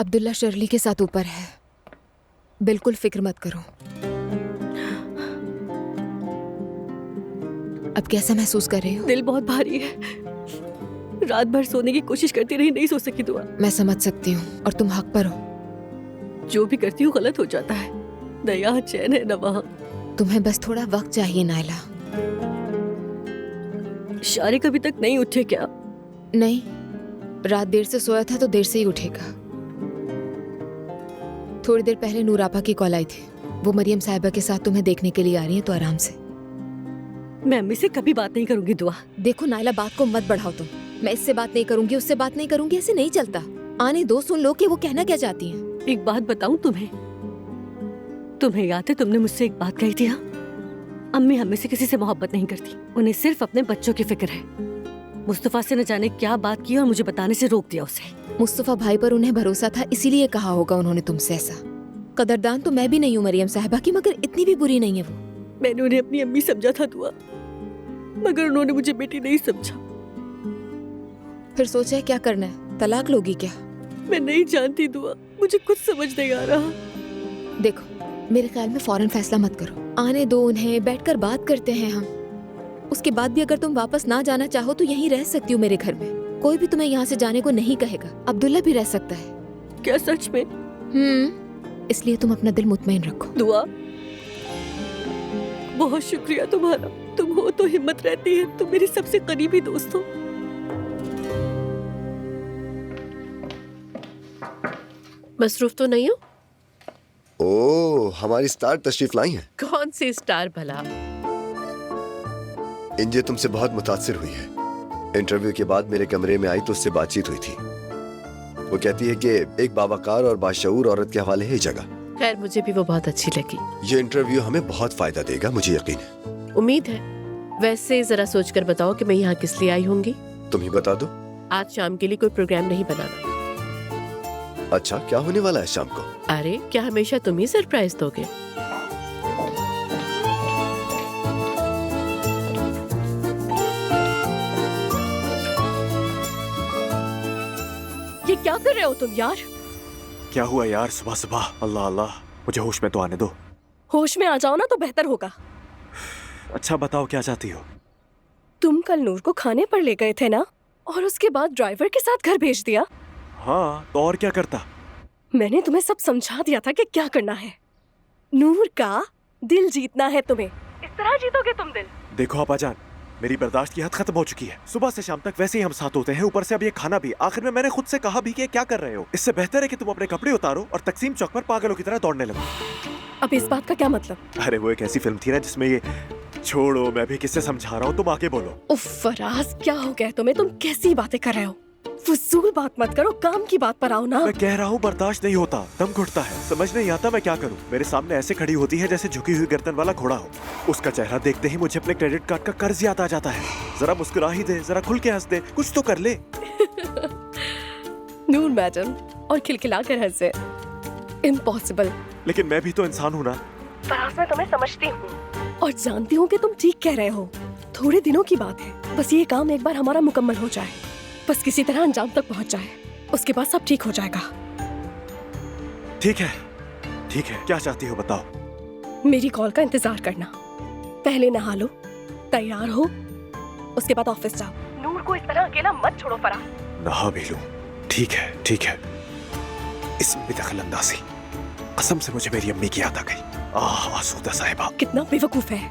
Abdullah Shirley के साथ ऊपर है, बिल्कुल फिक्र मत करो। अब कैसा महसूस कर रही हो? दिल बहुत भारी है, रात भर सोने की कोशिश करती रही, नहीं सो सकी दुआ। मैं समझ सकती हूँ और तुम हक पर हो। जो भी करती हूँ गलत हो जाता है, न यहाँ चैन है न वहाँ। तुम्हें बस थोड़ा वक्त चाहिए नायला। शारिक अभी तक नहीं उठे क्या? नहीं, रात देर से सोया था तो देर से ही उठेगा। थोड़ी देर पहले नूर आपा की कॉल आई थी, वो मरियम साहिबा के साथ तुम्हें देखने के लिए आ रही है, तो आराम से। मैं अम्मी से कभी बात नहीं करूंगी दुआ। देखो नायला, बात को मत बढ़ाओ तुम। मैं इससे बात नहीं करूंगी, उससे बात नहीं करूंगी, ऐसे नहीं चलता। आने दो, सुन लो कि वो कहना क्या चाहती हैं। एक बात बताऊं तुम्हें याद है तुमने मुझसे एक बात कही थी? हाँ, अम्मी हमें से किसी से मोहब्बत नहीं करती, उन्हें सिर्फ अपने बच्चों की फिक्र है। मुस्तफा से न जाने क्या बात की और मुझे बताने से रोक दिया उसे। मुस्तफा भाई पर उन्हें भरोसा था, इसीलिए कहा होगा उन्होंने तुमसे ऐसा। कदरदान तो मैं भी नहीं हूँ मरियम साहिबा की, मगर इतनी भी बुरी नहीं है वो। मैंने उन्हें अपनी अम्मी समझा था दुआ, मगर उन्होंने मुझे बेटी नहीं समझा। फिर सोचा है क्या करना है? तलाक लोगी क्या? मैं नहीं जानती दुआ, मुझे कुछ समझ नहीं आ रहा। देखो, मेरे ख्याल में फौरन फैसला मत करो, आने दो उन्हें, बैठकर बात करते हैं हम। उसके बाद भी अगर तुम वापस ना जाना चाहो तो यहीं रह सकती हो मेरे घर में, कोई भी तुम्हें यहाँ से जाने को नहीं कहेगा। अब्दुल्ला भी रह सकता है। क्या सच में? इसलिए तुम अपना दिल मुतमईन रखो। दुआ, बहुत शुक्रिया तुम्हारा, तुम हो तो हिम्मत रहती है, तुम मेरी सबसे करीबी दोस्त हो। मसरूफ तो नहीं हो? ओह, हमारी स्टार तशरीफ लाई हैं। कौन सी स्टार भला? इंजे तुमसे बहुत मुतासिर हुई है। इंटरव्यू के बाद मेरे कमरे में आई तो उससे बातचीत हुई थी। वो कहती है कि एक बावकार और बाशऊर औरत के हवाले है जगह। खैर, मुझे भी वो बहुत अच्छी लगी। ये इंटरव्यू हमें बहुत फायदा देगा, मुझे यकीन है। उम्मीद है। वैसे जरा सोचकर बताओ कि मैं यहाँ किस लिए आई होंगी? तुम ही बता दो। आज शाम के लिए कोई प्रोग्राम नहीं बनाना। अच्छा, क्या होने वाला है शाम को? अरे, क्या हमेशा तुम ही सरप्राइज दोगे? ये क्या कर रहे हो तुम यार? क्या हुआ यार सुबह सुबह? अल्लाह अल्लाह, मुझे होश में तो आने दो। होश में आ जाओ ना तो बेहतर होगा। अच्छा बताओ क्या चाहती हो? तुम कल नूर को खाने पर ले गए थे ना, और उसके बाद ड्राइवर के साथ घर भेज दिया। हाँ, तो और क्या करता? मैंने तुम्हें सब समझा दिया था कि क्या करना है। नूर का दिल जीतना है तुम्हें, इस तरह जीतोगे तुम दिल। देखो अब्बाजान, मेरी बर्दाश्त की हद खत्म हो चुकी है। सुबह से शाम तक वैसे ही हम साथ होते हैं, ऊपर से अब ये खाना भी। आखिर में मैंने खुद से कहा भी कि क्या कर रहे हो? इससे बेहतर है कि तुम अपने कपड़े उतारो और तकसीम चौक पर पागलों की तरह दौड़ने लगो। अब इस बात का क्या मतलब? अरे वो एक ऐसी फिल्म थी ना जिसमें ये छोड़ो, मैं भी किससे समझा रहा हूँ, तुम आगे बोलो। उफ फराज, क्या हो गया तुम्हें? तुम कैसी बातें कर रहे हो? फजूल बात मत करो, काम की बात पर आओ ना। मैं कह रहा हूँ बर्दाश्त नहीं होता, दम घुटता है, समझ नहीं आता मैं क्या करूँ। मेरे सामने ऐसे खड़ी होती है जैसे झुकी हुई गर्दन वाला घोड़ा हो। उसका चेहरा देखते ही मुझे अपने क्रेडिट कार्ड का कर्ज याद आ जाता है। जरा मुस्कुरा ही दे, जरा खुल के हंस दे, कुछ तो कर ले। नूर मैडम और खिलखिला कर हंसे, इम्पॉसिबल। लेकिन मैं भी तो इंसान हूँ ना। फराज, मैं तुम्हें समझती हूँ और जानती हूँ कि तुम ठीक कह रहे हो। थोड़े दिनों की बात है, बस ये काम एक बार हमारा मुकम्मल हो जाए, बस किसी तरह अंजाम तक पहुंच जाए, उसके बाद सब ठीक हो जाएगा। ठीक है, ठीक है, क्या चाहती हो बताओ। मेरी कॉल का इंतजार करना। पहले नहा लो, तैयार हो, उसके बाद ऑफिस जाओ। नूर को इस तरह अकेला मत छोड़ो फराज। नहा भी लूं, ठीक है ठीक है। इसमें भी दखल अंदाजी, कसम से मुझे मेरी अम्मी की याद आ गई। आसूदा साहिबा कितना बेवकूफ है,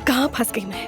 कहाँ फंस गई मैं।